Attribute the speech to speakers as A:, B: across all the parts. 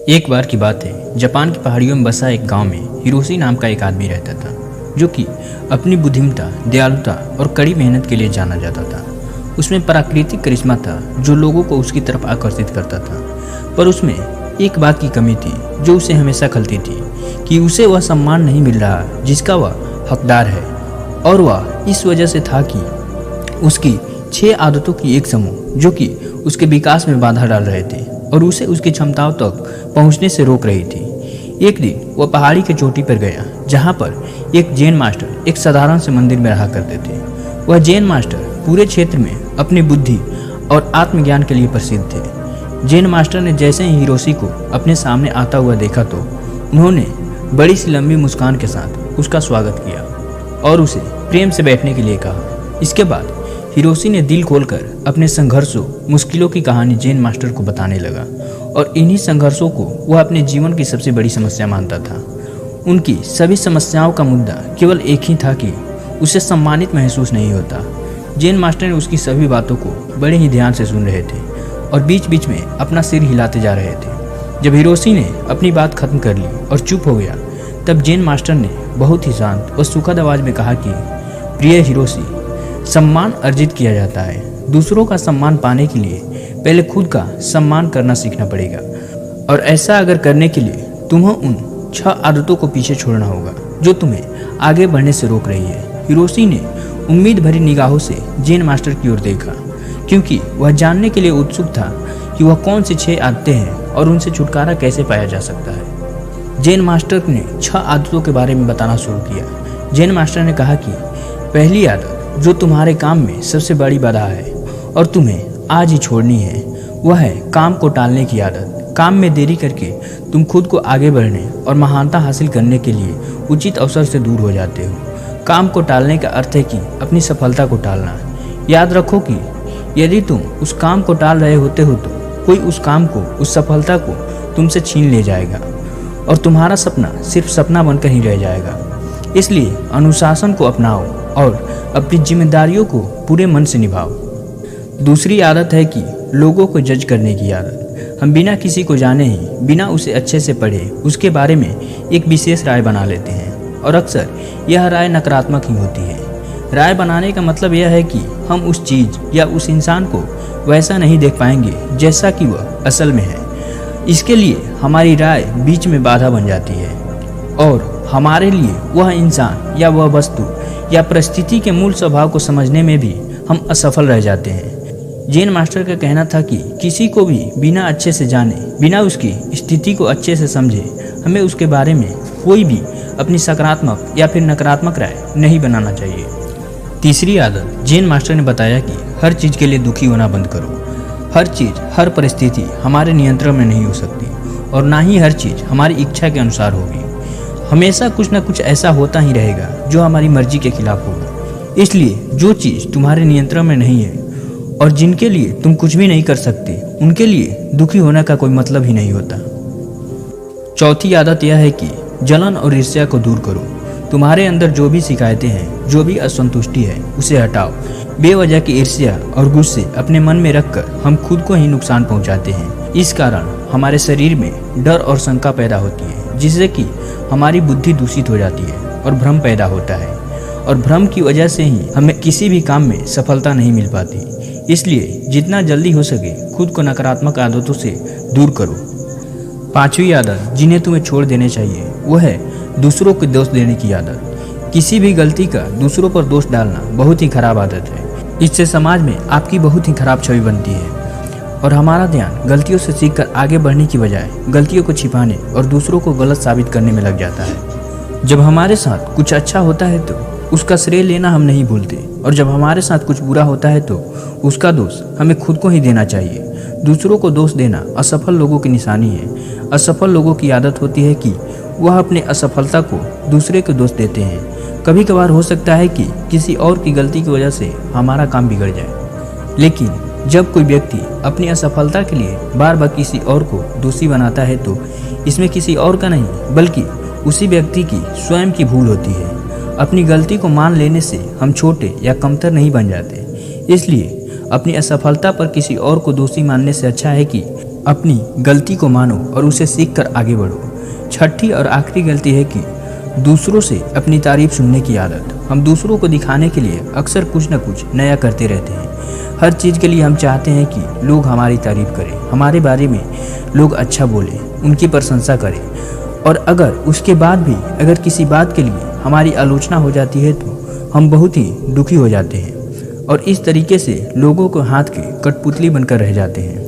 A: एक बार की बात है, जापान की पहाड़ियों में बसा एक गांव में हिरोशी नाम का एक आदमी रहता था, जो कि अपनी बुद्धिमत्ता, दयालुता और कड़ी मेहनत के लिए जाना जाता था। उसमें प्राकृतिक करिश्मा था जो लोगों को उसकी तरफ आकर्षित करता था, पर उसमें एक बात की कमी थी जो उसे हमेशा खलती थी कि उसे वह सम्मान नहीं मिल रहा जिसका वह हकदार है। और वह इस वजह से था कि उसकी 6 आदतों की एक समूह जो कि उसके विकास में बाधा डाल रहे थे और उसे उसकी क्षमताओं तक पहुंचने से रोक रही थी। एक दिन वह पहाड़ी की चोटी पर गया जहां पर एक जैन मास्टर एक साधारण से मंदिर में रहा करते थे। वह जैन मास्टर पूरे क्षेत्र में अपनी बुद्धि और आत्मज्ञान के लिए प्रसिद्ध थे। जैन मास्टर ने जैसे ही हिरोशी को अपने सामने आता हुआ देखा तो उन्होंने बड़ी सी लंबी मुस्कान के साथ उसका स्वागत किया और उसे प्रेम से बैठने के लिए कहा। इसके बाद हिरोशी ने दिल खोलकर अपने संघर्षों, मुश्किलों की कहानी जैन मास्टर को बताने लगा और इन्हीं संघर्षों को वह अपने जीवन की सबसे बड़ी समस्या मानता था। उनकी सभी समस्याओं का मुद्दा केवल एक ही था कि उसे सम्मानित महसूस नहीं होता। जैन मास्टर ने उसकी सभी बातों को बड़े ही ध्यान से सुन रहे थे और बीच बीच में अपना सिर हिलाते जा रहे थे। जब हिरोशी ने अपनी बात खत्म कर ली और चुप हो गया, तब जैन मास्टर ने बहुत ही शांत और सुखद आवाज में कहा कि प्रिय हिरोशी, सम्मान अर्जित किया जाता है। दूसरों का सम्मान पाने के लिए पहले खुद का सम्मान करना सीखना पड़ेगा और ऐसा अगर करने के लिए तुम्हें उन 6 आदतों को पीछे छोड़ना होगा जो तुम्हें आगे बढ़ने से रोक रही है। हिरोशी ने उम्मीद भरी निगाहों से जैन मास्टर की ओर देखा, क्योंकि वह जानने के लिए उत्सुक था कि वह कौन सी 6 आदतें हैं और उनसे छुटकारा कैसे पाया जा सकता है। जैन मास्टर ने 6 आदतों के बारे में बताना शुरू किया। जैन मास्टर ने कहा कि पहली आदत जो तुम्हारे काम में सबसे बड़ी बाधा है और तुम्हें आज ही छोड़नी है, वह है काम को टालने की आदत। काम में देरी करके तुम खुद को आगे बढ़ने और महानता हासिल करने के लिए उचित अवसर से दूर हो जाते हो। काम को टालने का अर्थ है कि अपनी सफलता को टालना। याद रखो कि यदि तुम उस काम को टाल रहे होते हो तो कोई उस काम को, उस सफलता को तुमसे छीन ले जाएगा और तुम्हारा सपना सिर्फ सपना बनकर ही रह जाएगा। इसलिए अनुशासन को अपनाओ और अपनी जिम्मेदारियों को पूरे मन से निभाओ। दूसरी आदत है कि लोगों को जज करने की आदत। हम बिना किसी को जाने ही, बिना उसे अच्छे से पढ़े, उसके बारे में एक विशेष राय बना लेते हैं और अक्सर यह राय नकारात्मक ही होती है। राय बनाने का मतलब यह है कि हम उस चीज़ या उस इंसान को वैसा नहीं देख पाएंगे जैसा कि वह असल में है। इसके लिए हमारी राय बीच में बाधा बन जाती है और हमारे लिए वह इंसान या वह वस्तु या परिस्थिति के मूल स्वभाव को समझने में भी हम असफल रह जाते हैं। जैन मास्टर का कहना था कि किसी को भी बिना अच्छे से जाने, बिना उसकी स्थिति को अच्छे से समझे, हमें उसके बारे में कोई भी अपनी सकारात्मक या फिर नकारात्मक राय नहीं बनाना चाहिए। तीसरी आदत, जैन मास्टर ने बताया कि हर चीज़ के लिए दुखी होना बंद करो। हर चीज़, हर परिस्थिति हमारे नियंत्रण में नहीं हो सकती और ना ही हर चीज़ हमारी इच्छा के अनुसार होगी। हमेशा कुछ ना कुछ ऐसा होता ही रहेगा जो हमारी मर्जी के खिलाफ होगा। इसलिए जो चीज़ तुम्हारे नियंत्रण में नहीं है और जिनके लिए तुम कुछ भी नहीं कर सकते, उनके लिए दुखी होने का कोई मतलब ही नहीं होता। चौथी आदत यह है कि जलन और ईर्ष्या को दूर करो। तुम्हारे अंदर जो भी शिकायतें हैं, जो भी असंतुष्टि है, उसे हटाओ। बेवजह की ईर्ष्या और गुस्से अपने मन में रखकर हम खुद को ही नुकसान पहुंचाते हैं। इस कारण हमारे शरीर में डर और शंका पैदा होती है, जिससे कि हमारी बुद्धि दूषित हो जाती है और भ्रम पैदा होता है और भ्रम की वजह से ही हमें किसी भी काम में सफलता नहीं मिल पाती। इसलिए जितना जल्दी हो सके खुद को नकारात्मक आदतों से दूर करो। पांचवी आदत जिन्हें तुम्हें छोड़ देने चाहिए, वो है दूसरों को दोष देने की आदत। किसी भी गलती का दूसरों पर दोष डालना बहुत ही खराब आदत है। इससे समाज में आपकी बहुत ही खराब छवि बनती है और हमारा ध्यान गलतियों से सीखकर आगे बढ़ने की बजाय गलतियों को छिपाने और दूसरों को गलत साबित करने में लग जाता है। जब हमारे साथ कुछ अच्छा होता है तो उसका श्रेय लेना हम नहीं भूलते और जब हमारे साथ कुछ बुरा होता है तो उसका दोष हमें खुद को ही देना चाहिए। दूसरों को दोष देना असफल लोगों की निशानी है। असफल लोगों की आदत होती है कि वह अपने असफलता को दूसरे को दोष देते हैं। कभी कभार हो सकता है कि किसी और की गलती की वजह से हमारा काम बिगड़ जाए, लेकिन जब कोई व्यक्ति अपनी असफलता के लिए बार बार किसी और को दोषी बनाता है तो इसमें किसी और का नहीं बल्कि उसी व्यक्ति की स्वयं की भूल होती है। अपनी गलती को मान लेने से हम छोटे या कमतर नहीं बन जाते। इसलिए अपनी असफलता पर किसी और को दोषी मानने से अच्छा है कि अपनी गलती को मानो और उसे सीख कर आगे बढ़ो। छठी और आखिरी गलती है कि दूसरों से अपनी तारीफ सुनने की आदत। हम दूसरों को दिखाने के लिए अक्सर कुछ न कुछ नया करते रहते हैं। हर चीज़ के लिए हम चाहते हैं कि लोग हमारी तारीफ करें, हमारे बारे में लोग अच्छा बोलें, उनकी प्रशंसा करें, और अगर उसके बाद भी अगर किसी बात के लिए हमारी आलोचना हो जाती है तो हम बहुत ही दुखी हो जाते हैं और इस तरीके से लोगों को हाथ के कठपुतली बनकर रह जाते हैं।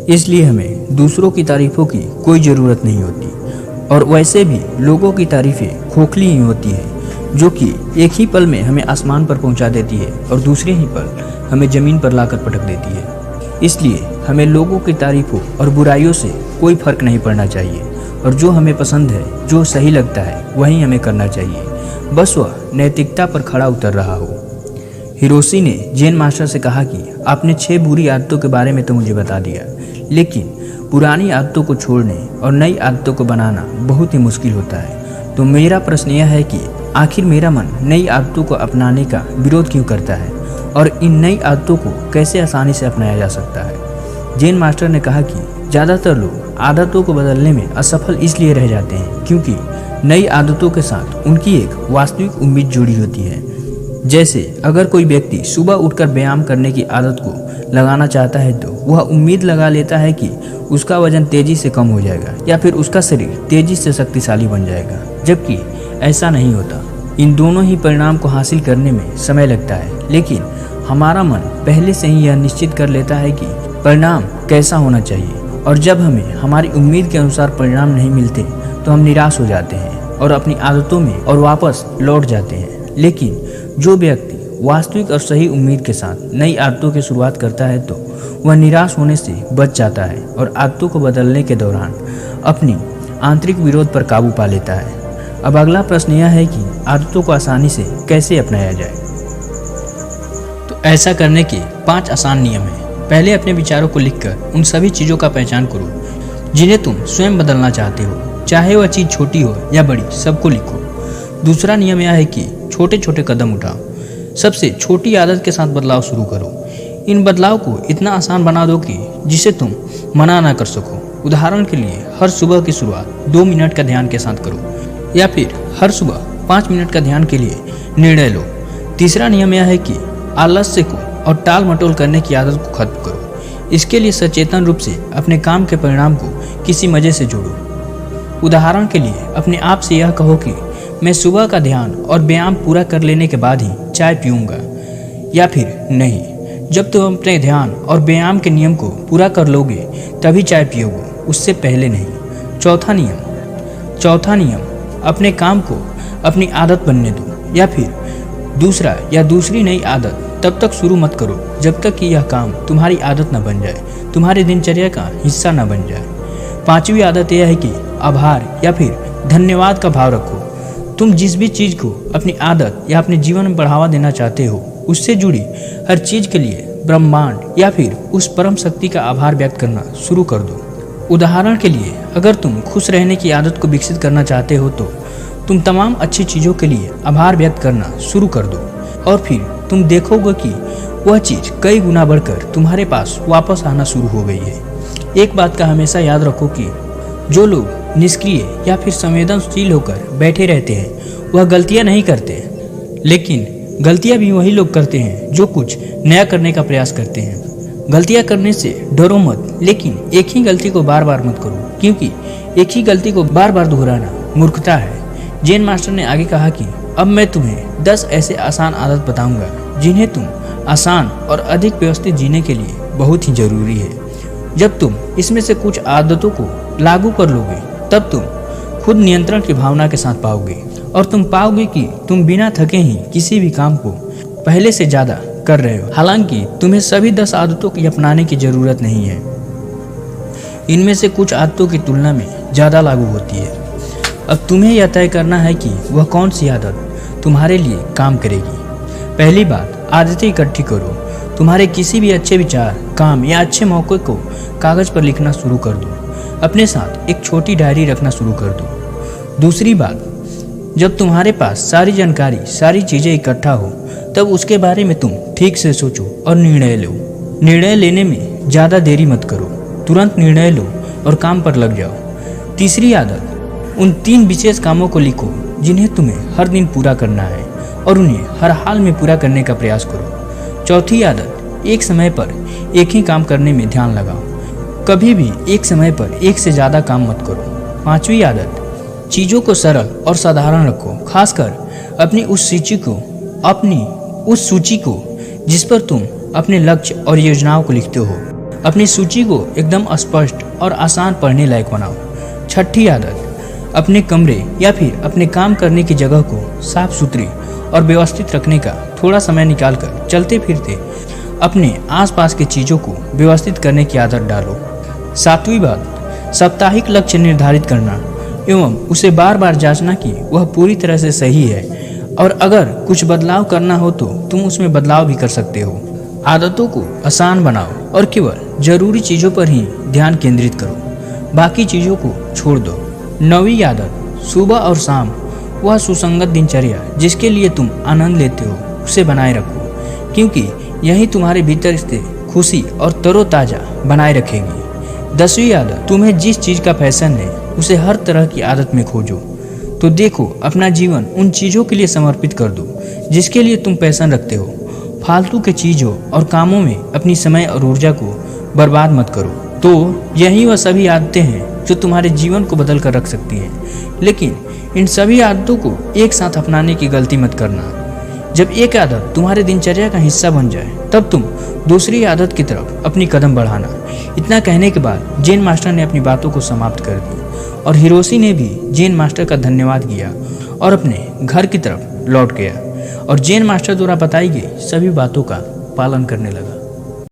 A: इसलिए हमें दूसरों की तारीफ़ों की कोई ज़रूरत नहीं होती, और वैसे भी लोगों की तारीफ़ें खोखली ही होती है जो कि एक ही पल में हमें आसमान पर पहुंचा देती है और दूसरे ही पल हमें ज़मीन पर लाकर पटक देती है। इसलिए हमें लोगों की तारीफ़ों और बुराइयों से कोई फ़र्क नहीं पड़ना चाहिए, और जो हमें पसंद है, जो सही लगता है, वही हमें करना चाहिए, बस वह नैतिकता पर खड़ा उतर रहा हो। हिरोशी ने जेन मास्टर से कहा कि आपने 6 बुरी आदतों के बारे में तो मुझे बता दिया, लेकिन पुरानी आदतों को छोड़ने और नई आदतों को बनाना बहुत ही मुश्किल होता है। तो मेरा प्रश्न यह है कि आखिर मेरा मन नई आदतों को अपनाने का विरोध क्यों करता है, और इन नई आदतों को कैसे आसानी से अपनाया जा सकता है। जेन मास्टर ने कहा कि ज़्यादातर लोग आदतों को बदलने में असफल इसलिए रह जाते हैं क्योंकि नई आदतों के साथ उनकी एक वास्तविक उम्मीद जुड़ी होती है। जैसे अगर कोई व्यक्ति सुबह उठकर व्यायाम करने की आदत को लगाना चाहता है तो वह उम्मीद लगा लेता है कि उसका वजन तेजी से कम हो जाएगा या फिर उसका शरीर तेजी से शक्तिशाली बन जाएगा, जबकि ऐसा नहीं होता। इन दोनों ही परिणाम को हासिल करने में समय लगता है, लेकिन हमारा मन पहले से ही यह निश्चित कर लेता है कि परिणाम कैसा होना चाहिए, और जब हमें हमारी उम्मीद के अनुसार परिणाम नहीं मिलते तो हम निराश हो जाते हैं और अपनी आदतों में और वापस लौट जाते हैं। लेकिन जो व्यक्ति वास्तविक और सही उम्मीद के साथ नई आदतों की शुरुआत करता है तो वह निराश होने से बच जाता है और आदतों को बदलने के दौरान अपनी आंतरिक विरोध पर काबू पा लेता है। अब अगला प्रश्न यह है कि आदतों को आसानी से कैसे अपनाया जाए। तो ऐसा करने के 5 आसान नियम हैं। पहले अपने विचारों को लिखकर उन सभी चीज़ों का पहचान करो जिन्हें तुम स्वयं बदलना चाहते हो, चाहे वह चीज़ छोटी हो या बड़ी, सबको लिखो। दूसरा नियम यह है कि छोटे छोटे कदम उठाओ। सबसे छोटी आदत के साथ बदलाव शुरू करो। इन बदलाव को इतना आसान बना दो कि जिसे तुम मना ना कर सको। उदाहरण के लिए हर सुबह की शुरुआत 2 मिनट का ध्यान के साथ करो, या फिर हर सुबह 5 मिनट का ध्यान के लिए निर्णय लो। तीसरा नियम यह है कि आलस्य को और टाल मटोल करने की आदत को खत्म करो। इसके लिए सचेतन रूप से अपने काम के परिणाम को किसी मजे से जोड़ो। उदाहरण के लिए अपने आप से यह कहो कि मैं सुबह का ध्यान और व्यायाम पूरा कर लेने के बाद ही चाय पीऊँगा, या फिर नहीं, जब तुम अपने ध्यान और व्यायाम के नियम को पूरा कर लोगे तभी चाय पियोगे, उससे पहले नहीं। चौथा नियम अपने काम को अपनी आदत बनने दो, या फिर दूसरा या दूसरी नई आदत तब तक शुरू मत करो जब तक कि यह काम तुम्हारी आदत न बन जाए, तुम्हारी दिनचर्या का हिस्सा न बन जाए। 5वीं आदत यह है कि आभार या फिर धन्यवाद का भाव रखो। तुम जिस भी चीज़ को अपनी आदत या अपने जीवन में बढ़ावा देना चाहते हो, उससे जुड़ी हर चीज़ के लिए ब्रह्मांड या फिर उस परम शक्ति का आभार व्यक्त करना शुरू कर दो। उदाहरण के लिए अगर तुम खुश रहने की आदत को विकसित करना चाहते हो तो तुम तमाम अच्छी चीज़ों के लिए आभार व्यक्त करना शुरू कर दो, और फिर तुम देखोगे कि वह चीज़ कई गुना बढ़कर तुम्हारे पास वापस आना शुरू हो गई है। एक बात का हमेशा याद रखो कि जो लोग निष्क्रिय या फिर संवेदनशील होकर बैठे रहते हैं वह गलतियां नहीं करते, लेकिन गलतियां भी वही लोग करते हैं जो कुछ नया करने का प्रयास करते हैं। गलतियां करने से डरो मत, लेकिन एक ही गलती को बार बार मत करो, क्योंकि एक ही गलती को बार बार दोहराना मूर्खता है। जेन मास्टर ने आगे कहा कि अब मैं तुम्हें 10 ऐसे आसान आदत बताऊंगा जिन्हें तुम आसान और अधिक व्यवस्थित जीने के लिए बहुत ही जरूरी है। जब तुम इसमें से कुछ आदतों को लागू कर लोगे तब तुम खुद नियंत्रण की भावना के साथ पाओगे, और तुम पाओगे कि तुम बिना थके ही किसी भी काम को पहले से ज़्यादा कर रहे हो। हालांकि तुम्हें सभी 10 आदतों की अपनाने की ज़रूरत नहीं है, इनमें से कुछ आदतों की तुलना में ज़्यादा लागू होती है। अब तुम्हें यह तय करना है कि वह कौन सी आदत तुम्हारे लिए काम करेगी। पहली बात, आदतें इकट्ठी करो। तुम्हारे किसी भी अच्छे विचार, काम या अच्छे मौके को कागज़ पर लिखना शुरू कर दो। अपने साथ एक छोटी डायरी रखना शुरू कर दो। दूसरी बात, जब तुम्हारे पास सारी जानकारी, सारी चीज़ें इकट्ठा हो तब उसके बारे में तुम ठीक से सोचो और निर्णय लो। निर्णय लेने में ज़्यादा देरी मत करो। तुरंत निर्णय लो और काम पर लग जाओ। तीसरी आदत, उन 3 विशेष कामों को लिखो जिन्हें तुम्हें हर दिन पूरा करना है और उन्हें हर हाल में पूरा करने का प्रयास करो। चौथी आदत, एक समय पर एक ही काम करने में ध्यान लगाओ। कभी भी एक समय पर एक से ज़्यादा काम मत करो। पांचवी आदत, चीज़ों को सरल और साधारण रखो, खासकर अपनी उस सूची को जिस पर तुम अपने लक्ष्य और योजनाओं को लिखते हो। अपनी सूची को एकदम स्पष्ट और आसान पढ़ने लायक बनाओ। छठी आदत, अपने कमरे या फिर अपने काम करने की जगह को साफ सुथरी और व्यवस्थित रखने का थोड़ा समय निकालकर चलते फिरते अपने आसपास की चीज़ों को व्यवस्थित करने की आदत डालो। सातवीं बात, साप्ताहिक लक्ष्य निर्धारित करना एवं उसे बार बार जांचना कि वह पूरी तरह से सही है, और अगर कुछ बदलाव करना हो तो तुम उसमें बदलाव भी कर सकते हो। आदतों को आसान बनाओ और केवल जरूरी चीज़ों पर ही ध्यान केंद्रित करो, बाकी चीज़ों को छोड़ दो। 9वीं आदत, सुबह और शाम वह सुसंगत दिनचर्या जिसके लिए तुम आनंद लेते हो उसे बनाए रखो, क्योंकि यही तुम्हारे भीतर स्थित खुशी और तरोताज़ा बनाए रखेगी। 10वीं आदत, तुम्हें जिस चीज़ का फैशन है उसे हर तरह की आदत में खोजो। तो देखो, अपना जीवन उन चीज़ों के लिए समर्पित कर दो जिसके लिए तुम पैशन रखते हो। फालतू के चीज़ों और कामों में अपनी समय और ऊर्जा को बर्बाद मत करो। तो यही वह सभी आदतें हैं जो तुम्हारे जीवन को बदल कर रख सकती हैं, लेकिन इन सभी आदतों को एक साथ अपनाने की गलती मत करना। जब एक आदत तुम्हारे दिनचर्या का हिस्सा बन जाए तब तुम दूसरी आदत की तरफ अपनी कदम बढ़ाना। इतना कहने के बाद जेन मास्टर ने अपनी बातों को समाप्त कर दी और हिरोशी ने भी जेन मास्टर का धन्यवाद किया और अपने घर की तरफ लौट गया और जेन मास्टर द्वारा बताई गई सभी बातों का पालन करने लगा।